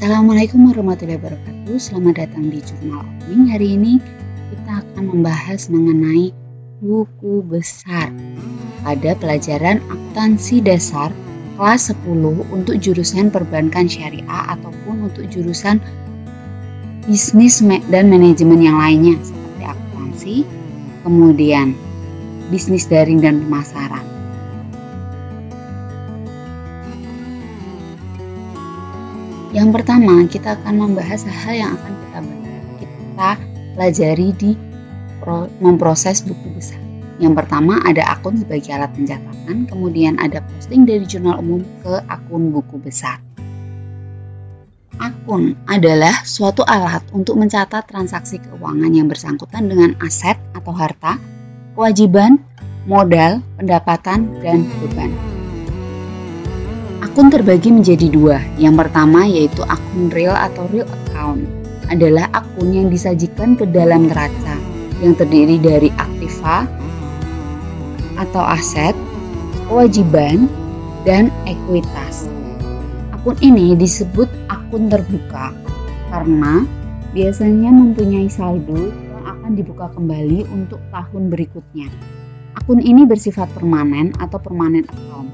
Assalamualaikum warahmatullahi wabarakatuh. Selamat datang di Jurnal Opening. Hari ini kita akan membahas mengenai buku besar pada pelajaran akuntansi dasar kelas 10 untuk jurusan perbankan syariah ataupun untuk jurusan bisnis dan manajemen yang lainnya seperti akuntansi, kemudian bisnis daring dan pemasaran. Yang pertama, kita akan membahas hal yang akan kita pelajari di memproses buku besar. Yang pertama ada akun sebagai alat pencatatan, kemudian ada posting dari jurnal umum ke akun buku besar. Akun adalah suatu alat untuk mencatat transaksi keuangan yang bersangkutan dengan aset atau harta, kewajiban, modal, pendapatan, dan beban. Akun terbagi menjadi dua. Yang pertama yaitu akun real atau real account. Adalah akun yang disajikan ke dalam neraca yang terdiri dari aktiva atau aset, kewajiban, dan ekuitas. Akun ini disebut akun terbuka karena biasanya mempunyai saldo yang akan dibuka kembali untuk tahun berikutnya. Akun ini bersifat permanen atau permanent account.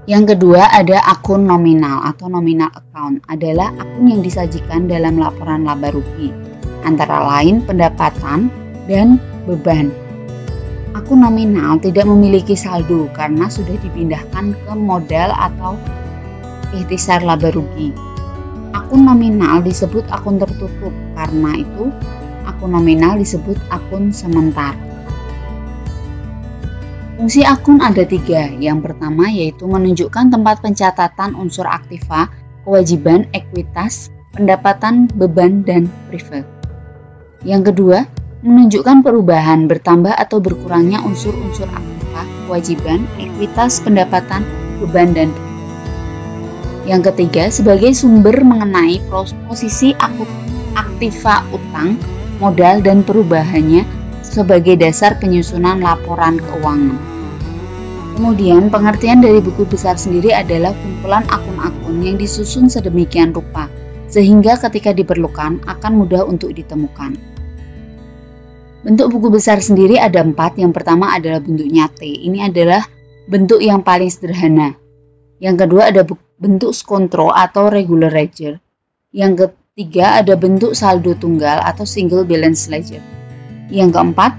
Yang kedua ada akun nominal atau nominal account, adalah akun yang disajikan dalam laporan laba rugi, antara lain pendapatan dan beban. Akun nominal tidak memiliki saldo karena sudah dipindahkan ke modal atau ikhtisar laba rugi. Akun nominal disebut akun tertutup, karena itu akun nominal disebut akun sementara. Fungsi akun ada tiga. Yang pertama yaitu menunjukkan tempat pencatatan unsur aktiva, kewajiban, ekuitas, pendapatan, beban, dan privilege. Yang kedua, menunjukkan perubahan, bertambah atau berkurangnya unsur-unsur aktiva, kewajiban, ekuitas, pendapatan, beban, dan privilege. Yang ketiga, sebagai sumber mengenai posisi aktiva utang, modal, dan perubahannya sebagai dasar penyusunan laporan keuangan. Kemudian pengertian dari buku besar sendiri adalah kumpulan akun-akun yang disusun sedemikian rupa sehingga ketika diperlukan akan mudah untuk ditemukan. Bentuk buku besar sendiri ada 4. Yang pertama adalah bentuknya T. Ini adalah bentuk yang paling sederhana. Yang kedua ada bentuk skontro atau regular ledger. Yang ketiga ada bentuk saldo tunggal atau single balance ledger. Yang keempat,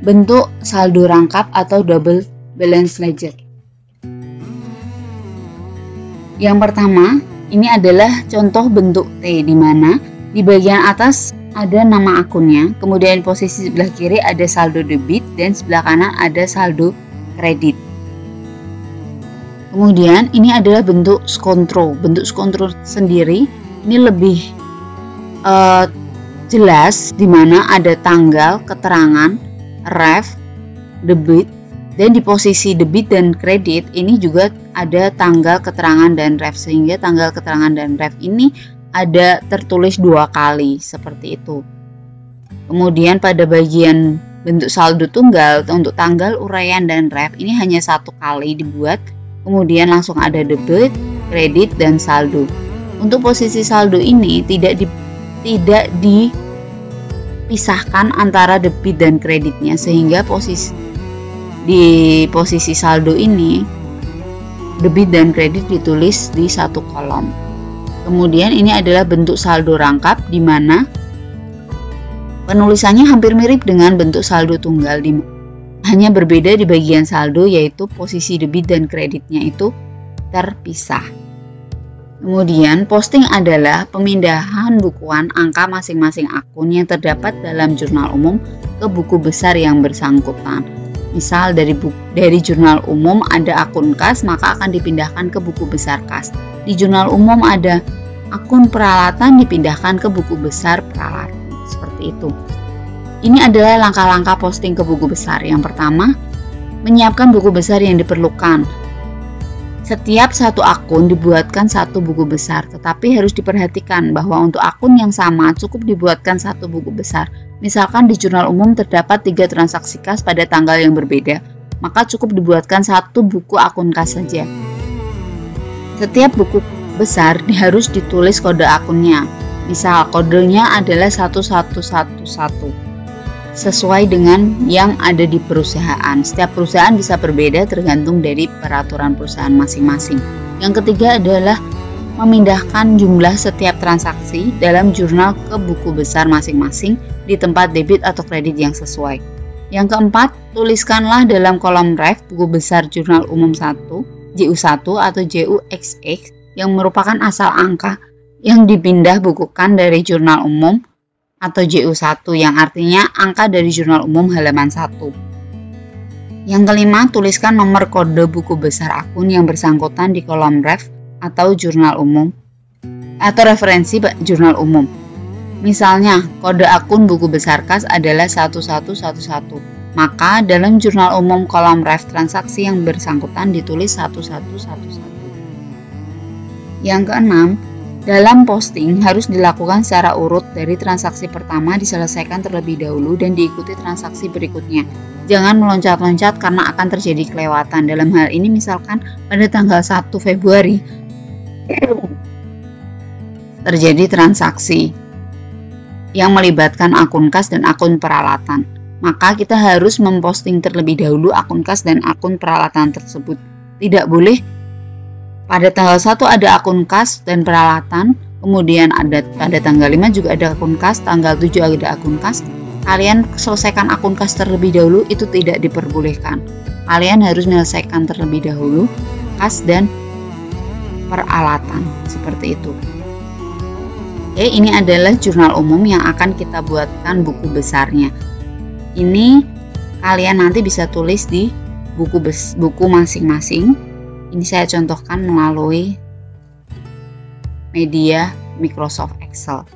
bentuk saldo rangkap atau double balance ledger. Yang pertama, ini adalah contoh bentuk T, di mana di bagian atas ada nama akunnya, kemudian posisi sebelah kiri ada saldo debit dan sebelah kanan ada saldo kredit. Kemudian ini adalah bentuk skontro. Bentuk skontro sendiri ini lebih jelas, di mana ada tanggal, keterangan, ref, debit, dan di posisi debit dan kredit ini juga ada tanggal, keterangan, dan ref, sehingga tanggal, keterangan, dan ref ini ada tertulis 2 kali seperti itu. Kemudian pada bagian bentuk saldo tunggal untuk tanggal, uraian, dan ref ini hanya 1 kali dibuat, kemudian langsung ada debit, kredit, dan saldo. Untuk posisi saldo ini tidak dipisahkan antara debit dan kreditnya, sehingga di posisi saldo ini debit dan kredit ditulis di 1 kolom. Kemudian ini adalah bentuk saldo rangkap, di mana penulisannya hampir mirip dengan bentuk saldo tunggal, hanya berbeda di bagian saldo, yaitu posisi debit dan kreditnya itu terpisah. Kemudian posting adalah pemindahan bukuan angka masing-masing akun yang terdapat dalam jurnal umum ke buku besar yang bersangkutan. Misal dari jurnal umum ada akun kas, maka akan dipindahkan ke buku besar kas. Di jurnal umum ada akun peralatan, dipindahkan ke buku besar peralatan. Seperti itu. Ini adalah langkah-langkah posting ke buku besar. Yang pertama, menyiapkan buku besar yang diperlukan. Setiap satu akun dibuatkan 1 buku besar, tetapi harus diperhatikan bahwa untuk akun yang sama cukup dibuatkan 1 buku besar. Misalkan di jurnal umum terdapat 3 transaksi kas pada tanggal yang berbeda, maka cukup dibuatkan 1 buku akun kas saja. Setiap buku besar harus ditulis kode akunnya. Misal kodenya adalah 1111 sesuai dengan yang ada di perusahaan. Setiap perusahaan bisa berbeda tergantung dari peraturan perusahaan masing-masing. Yang ketiga adalah memindahkan jumlah setiap transaksi dalam jurnal ke buku besar masing-masing di tempat debit atau kredit yang sesuai. Yang keempat, tuliskanlah dalam kolom ref buku besar jurnal umum 1, JU1 atau JUXX yang merupakan asal angka yang dipindah bukukan dari jurnal umum atau JU1 yang artinya angka dari jurnal umum halaman 1. Yang kelima, tuliskan nomor kode buku besar akun yang bersangkutan di kolom ref atau jurnal umum atau referensi jurnal umum. Misalnya, kode akun buku besar kas adalah 1111. Maka dalam jurnal umum kolom ref transaksi yang bersangkutan ditulis 1111. Yang keenam, dalam posting harus dilakukan secara urut dari transaksi pertama diselesaikan terlebih dahulu dan diikuti transaksi berikutnya. Jangan meloncat-loncat karena akan terjadi kelewatan. Dalam hal ini misalkan pada tanggal 1 Februari terjadi transaksi yang melibatkan akun kas dan akun peralatan. Maka kita harus memposting terlebih dahulu akun kas dan akun peralatan tersebut. Tidak boleh pada tanggal 1 ada akun kas dan peralatan, kemudian ada pada tanggal 5 juga ada akun kas, tanggal 7 ada akun kas. Kalian selesaikan akun kas terlebih dahulu, itu tidak diperbolehkan. Kalian harus menyelesaikan terlebih dahulu kas dan peralatan, seperti itu. Oke, ini adalah jurnal umum yang akan kita buatkan buku besarnya. Ini kalian nanti bisa tulis di buku masing-masing. Ini saya contohkan melalui media Microsoft Excel.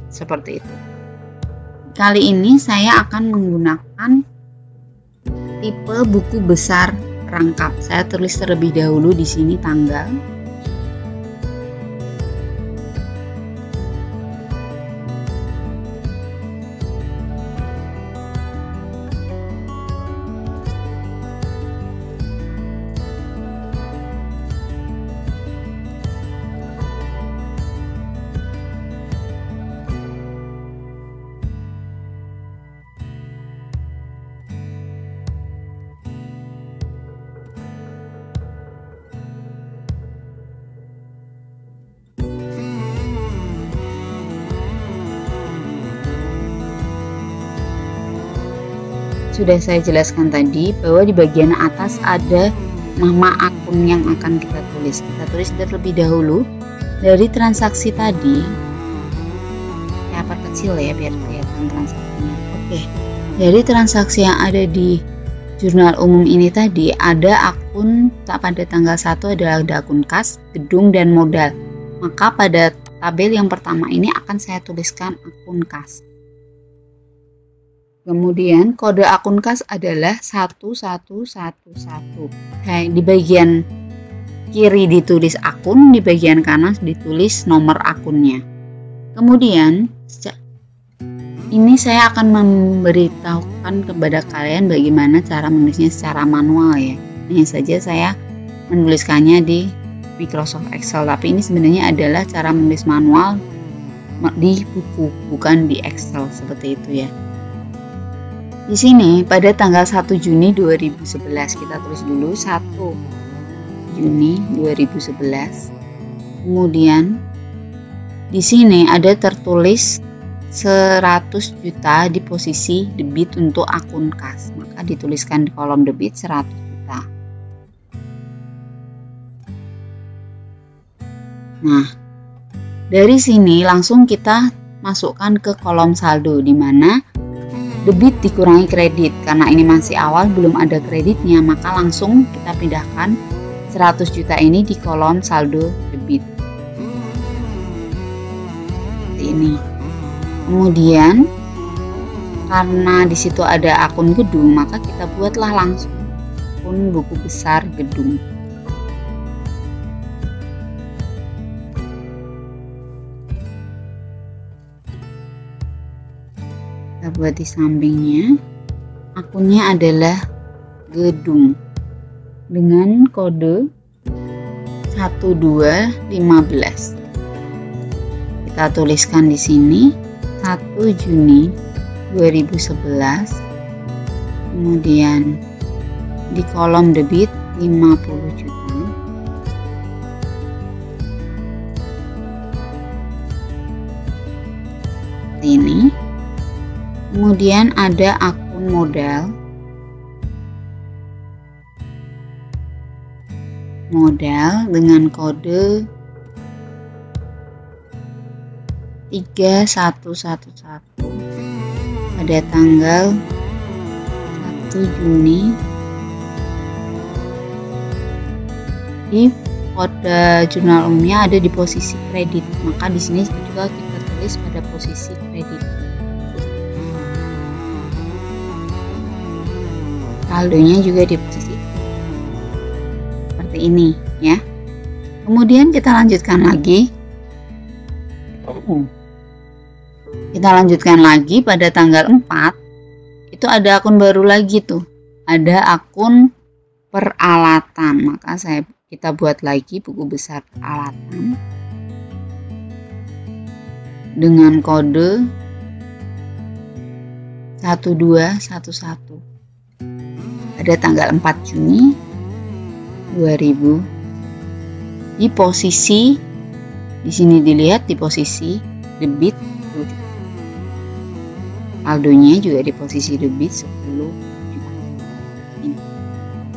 Seperti itu. Kali ini saya akan menggunakan tipe buku besar rangkap. Saya tulis terlebih dahulu di sini tanggal. Sudah saya jelaskan tadi bahwa di bagian atas ada nama akun yang akan kita tulis. Kita tulis terlebih dahulu dari transaksi tadi. Saya perkecil ya biar kelihatan transaksinya. Oke. Dari transaksi yang ada di jurnal umum ini tadi ada akun pada tanggal 1 adalah ada akun kas, gedung dan modal. Maka pada tabel yang pertama ini akan saya tuliskan akun kas. Kemudian kode akun kas adalah 1111. Di bagian kiri ditulis akun, di bagian kanan ditulis nomor akunnya. Kemudian ini saya akan memberitahukan kepada kalian bagaimana cara menulisnya secara manual ya. Hanya saja saya menuliskannya di Microsoft Excel, tapi ini sebenarnya adalah cara menulis manual di buku, bukan di Excel seperti itu ya. Di sini pada tanggal 1 Juni 2011 kita tulis dulu 1 Juni 2011. Kemudian di sini ada tertulis 100 juta di posisi debit untuk akun kas. Maka dituliskan di kolom debit 100 juta. Nah, dari sini langsung kita masukkan ke kolom saldo di mana debit dikurangi kredit. Karena ini masih awal belum ada kreditnya, maka langsung kita pindahkan 100 juta ini di kolom saldo debit seperti ini. Kemudian karena di situ ada akun gedung, maka kita buatlah langsung akun buku besar gedung. Kita buat di sampingnya, akunnya adalah gedung dengan kode 1215. Kita tuliskan di sini 1 Juni 2011. Kemudian di kolom debit 50 juta. Ini. Kemudian ada akun modal. Dengan kode 3111 pada tanggal 1 Juni. Di kode jurnal umumnya ada di posisi kredit, maka di sini juga kita tulis pada posisi kredit. Saldonya juga di posisi seperti ini ya. Kemudian kita lanjutkan lagi. Pada tanggal 4 itu ada akun baru lagi tuh. Ada akun peralatan. Maka kita buat lagi buku besar peralatan dengan kode 1211 pada tanggal 4 Juni 2000. Di posisi di sini dilihat di posisi debit 10 juta. Saldonya juga di posisi debit 10 juta. Ini.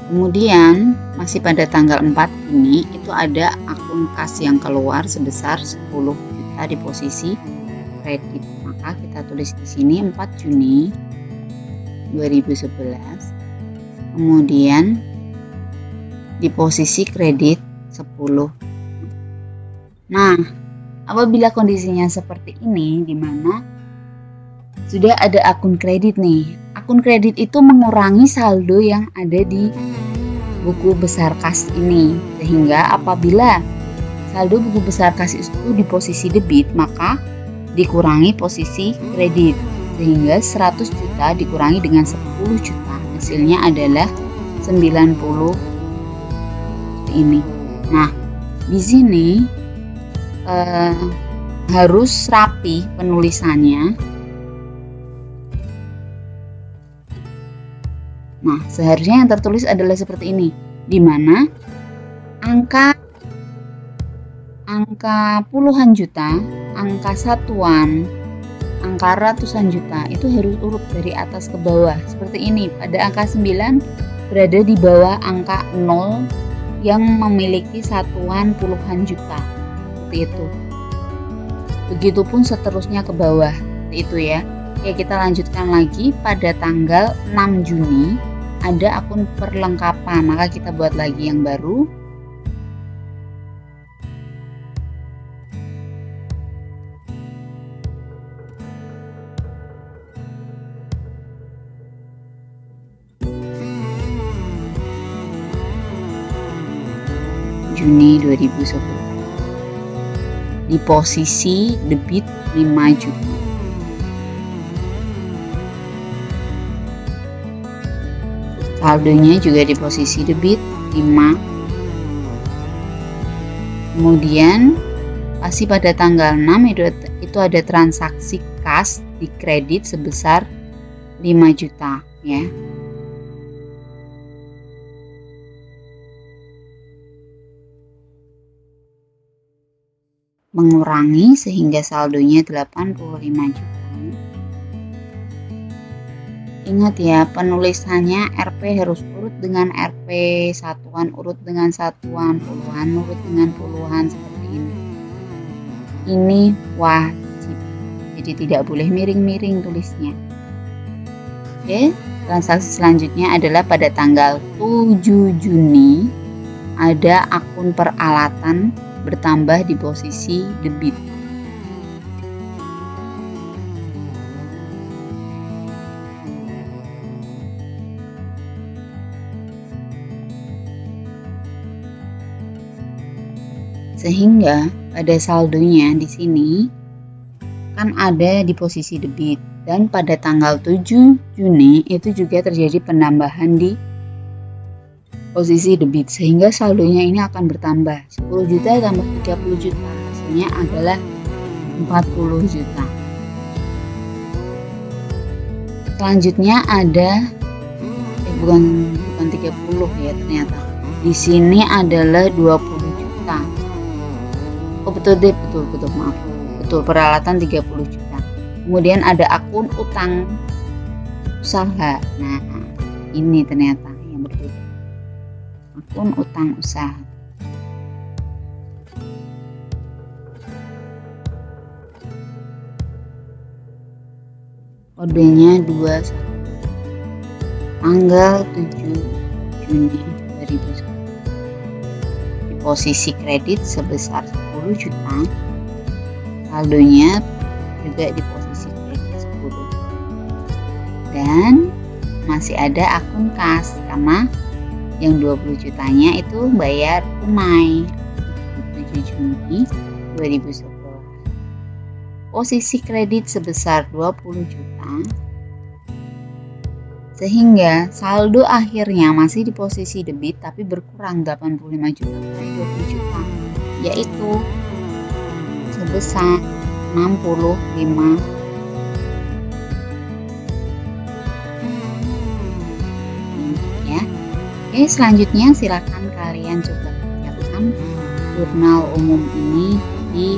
Kemudian masih pada tanggal 4 ini itu ada akun kas yang keluar sebesar 10 juta di posisi kredit. Maka kita tulis di sini 4 Juni 2011. Kemudian di posisi kredit 10. Nah, apabila kondisinya seperti ini, di mana sudah ada akun kredit nih. Akun kredit itu mengurangi saldo yang ada di buku besar kas ini. Sehingga apabila saldo buku besar kas itu di posisi debit, maka dikurangi posisi kredit. Sehingga 100 juta dikurangi dengan 10 juta. Hasilnya adalah 90 ini. Nah, di sini harus rapi penulisannya. Nah, seharusnya yang tertulis adalah seperti ini, di mana angka puluhan juta, angka satuan, angka ratusan juta itu harus urut dari atas ke bawah seperti ini. Pada angka 9 berada di bawah angka 0 yang memiliki satuan puluhan juta, seperti itu. Begitupun seterusnya ke bawah, seperti itu ya. Oke, kita lanjutkan lagi. Pada tanggal 6 Juni ada akun perlengkapan, maka kita buat lagi yang baru. Juni 2011 di posisi debit 5 juta. Saldonya juga di posisi debit 5. Kemudian masih pada tanggal 6 itu ada transaksi kas di kredit sebesar 5 juta ya. Mengurangi sehingga saldonya 85 juta. Ingat ya, penulisannya RP harus urut dengan RP, satuan urut dengan satuan, puluhan urut dengan puluhan, seperti ini. Ini wajib, jadi tidak boleh miring-miring tulisnya. Oke, transaksi selanjutnya adalah pada tanggal 7 Juni ada akun peralatan bertambah di posisi debit. Sehingga pada saldonya di sini kan ada di posisi debit, dan pada tanggal 7 Juni itu juga terjadi penambahan di posisi debit, sehingga saldonya ini akan bertambah. 10 juta tambah 30 juta, hasilnya adalah 40 juta. Selanjutnya ada bukan 30 ya ternyata. Di sini adalah 20 juta. Oh betul maaf. Betul, peralatan 30 juta. Kemudian ada akun utang usaha. Nah, ini ternyata yang berbeda. Akun utang usaha. Kodenya 21. Tanggal 7 Juni 2010. Di posisi kredit sebesar 10 juta. Saldonya juga di posisi kredit 10. Dan masih ada akun kas karena yang 20 jutanya itu bayar tunai 7 Juni 2011. Posisi kredit sebesar 20 juta. Sehingga saldo akhirnya masih di posisi debit tapi berkurang 85 juta dari 20 juta, yaitu sebesar 65. Ya. Oke, selanjutnya silakan kalian coba kerjakan jurnal umum ini di